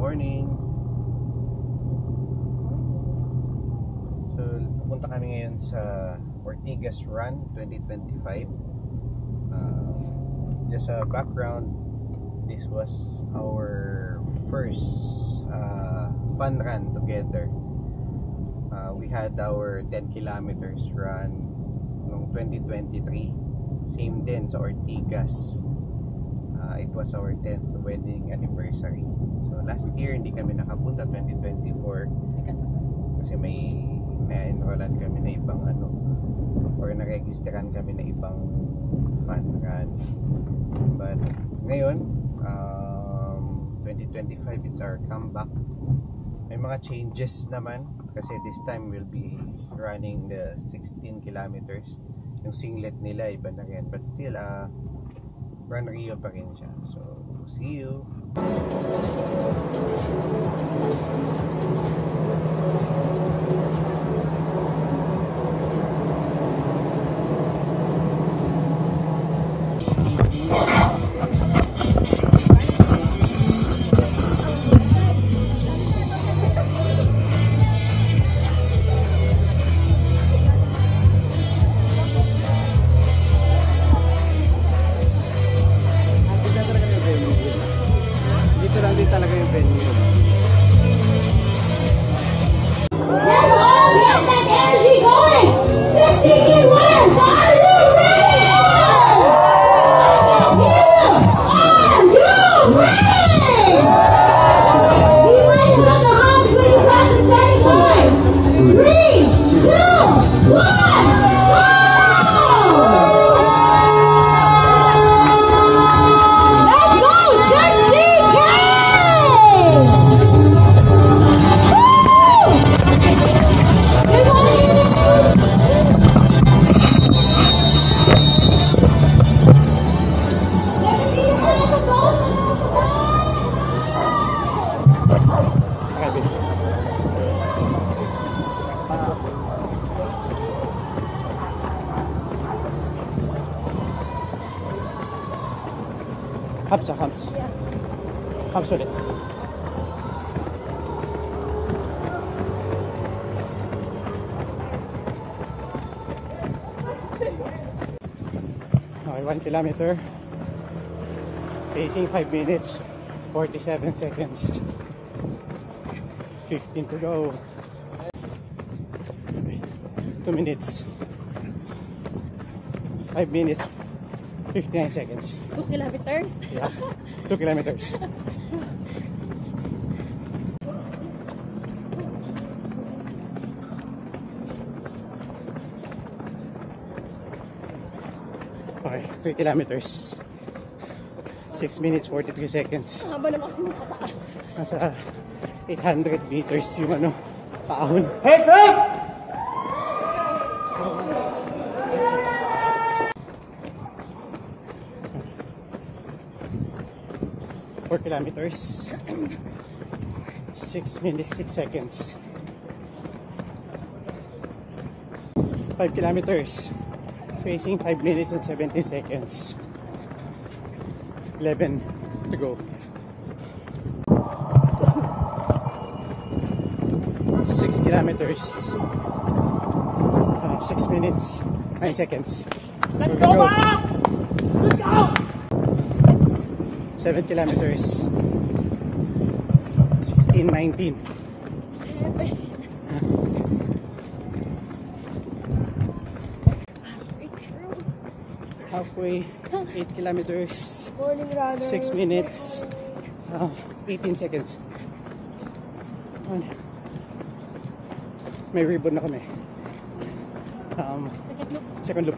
morning. So, pupunta kami ngayon sa Ortigas Run 2025. Just a background, this was our first fun run together. We had our 10 kilometers run noong 2023. Same din sa Ortigas. It was our 10th wedding anniversary. So last year hindi kami nakapunta, 2024, kasi may na-enrollan kami na ibang or na-registeran kami na ibang fun run. But ngayon 2025, it's our comeback. May mga changes naman kasi this time we'll be running the 16 kilometers. Yung singlet nila iba na rin, but still Run Rio pa rin siya. So, see you! Hubs ulit. Okay, 1 kilometer. Pacing 5 minutes, 47 seconds. 15 to go. 2 minutes. 5 minutes, 59 seconds. 2 kilometers? Yeah, 2 kilometers. Okay, 3 kilometers. 6 minutes, 43 seconds. Haba naman kasi makataas. Nasa 800 meters yung paahon. Head up! 4 kilometers. 6 minutes, 6 seconds. 5 kilometers. Facing 5 minutes and 17 seconds. 11 to go. 6 kilometers. 6 minutes, 9 seconds. Let's go back! Let's go! 7 kilometers. 16, 19. Halfway, 8 kilometers. Morning runner. 6 minutes, 18 seconds. May ribbon na kami. Second loop.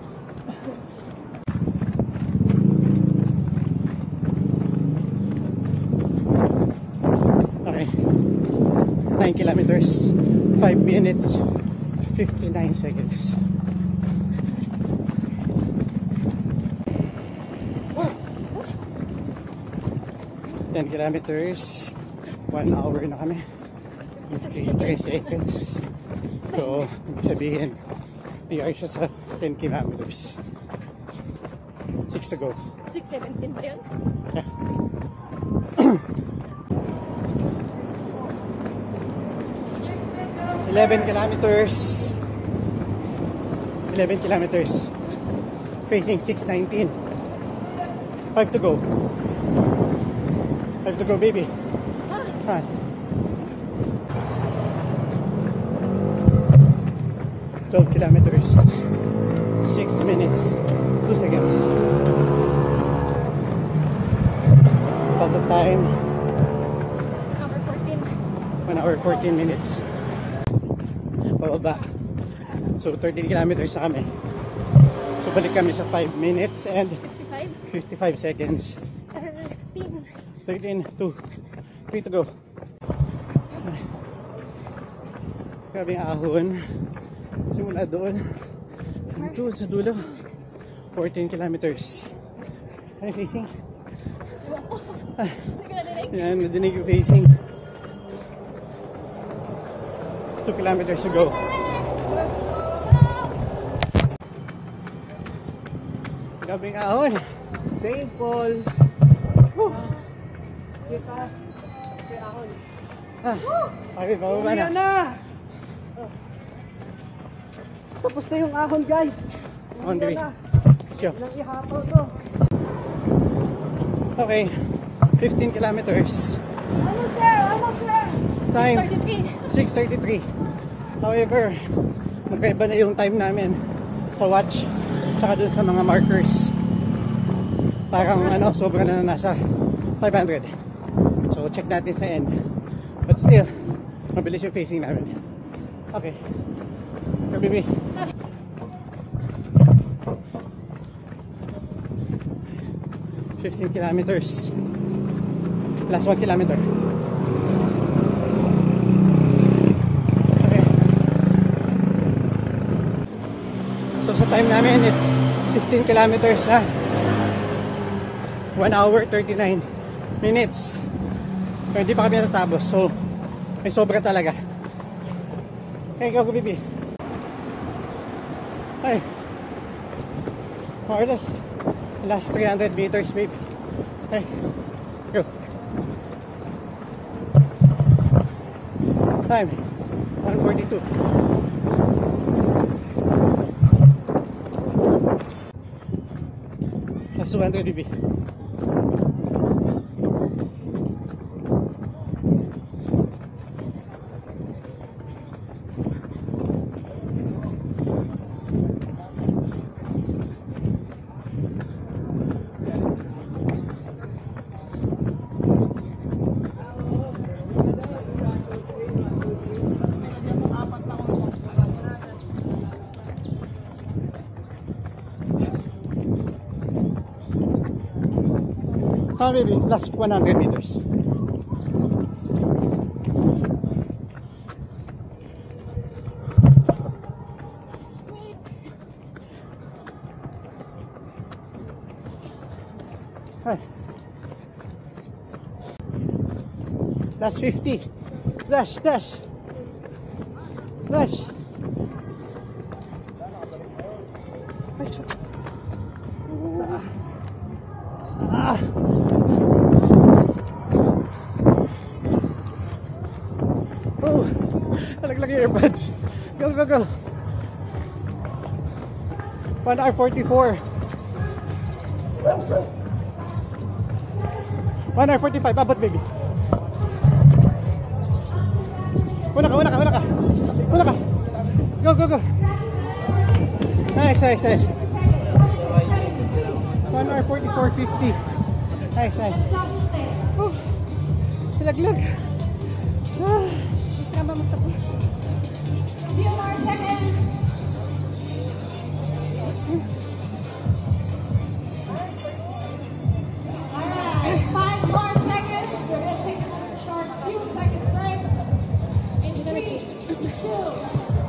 Okay. 9 kilometers, 5 minutes, 59 seconds. 10 kilometers, 1 hour na kami. 3 seconds. So, ibig sabihin, PR siya sa 10 kilometers. 6 to go. 6:17 ba yun? Yeah. 11 kilometers. 11 kilometers. Facing 619. 5 to go. 5 to go, baby. Hi. 12 kilometers. 6 minutes. 2 seconds. Total time. Number 14. 1 hour 14 minutes. Pababa. So 13 kilometers na kami. So balik kami sa 5 minutes and 55. 55 seconds. 13, 2, 3 to go. Grabe ang ahon. Simula doon. Doon sa dulo. 14 kilometers. Ano yung facing? Yan, nadinig yung facing. 2 kilometers to go. Grabe ang ahon. St. Paul. Kita. Si Ahon. Okay, pababa na. Umiyan na! Tapos na yung ahon, guys. On the way. Sure. Ilang ihapaw to. Okay, 15 kilometers. Almost there! Almost there! Time 6:33. 6:33. However, magkaiba na yung time namin sa watch tsaka dun sa mga markers. Parang sobra na nasa 500. So check natin sa end. But still, mabilis yung pacing namin. Okay. Go, baby. $15 kilometers. Last 1 kilometer. Okay. So sa time namin, it's 16 kilometers na. 1 hour 39 minutes. So, hindi pa kami natatapos. So, may sobra talaga. Okay, go, baby. Ay. More or less. Last 300 meters, baby. Okay. Go. Time. 1:42. Last 200, baby. Maybe last 100 meters. Hi. Last 50. Dash, dash. Dash. Ah. Oh, nalaglag yung earbuds. Go, go, go. 1 hour 44. 1 hour 45. Abot, baby. Wala ka, wala ka, wala ka. Wala ka. Go, go, go. Nice, nice, nice. 1 hour 44.50. Nice, nice. Oh, nalaglag. Ah. Basta po. Few more seconds. Alright, 5 more seconds. We're going to take a short few seconds break. In 3, 2,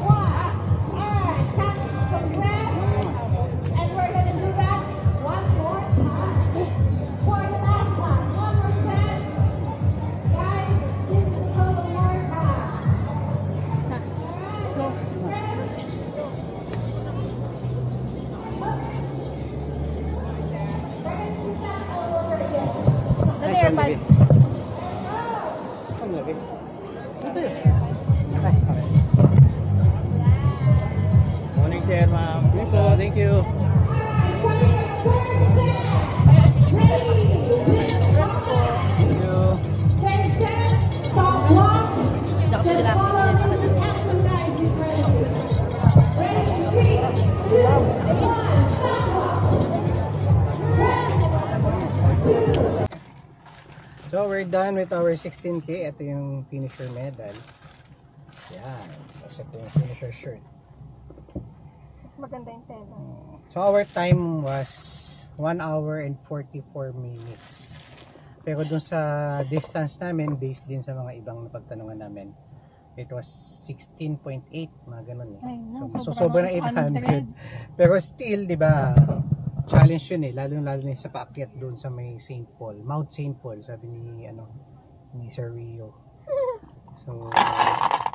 1. Alright, catch some breath. And we're going to do that one more time. For the last time. 1 more set. Guys, this is the total mark time. Nice one, baby. Ang lagi. Ito yun. Okay, okay. So, we're done with our 16K. Ito yung finisher medal. Yan. Tapos ito yung finisher shirt. Mas maganda yung tela. So, our time was 1 hour and 44 minutes. Pero dun sa distance namin, based din sa mga ibang napagtanungan namin, it was 16.8, mga ganun eh. Ay, no, So, sobra sobrang ng 800. Pero still, di ba, challenge yun eh, lalo na sa paakyat doon sa may St. Paul, Mount St. Paul, sabi ni Sir Rio. So,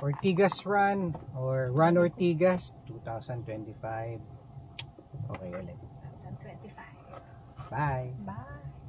Ortigas Run or Run Ortigas 2025. Okay ulit. 2025. Bye. Bye.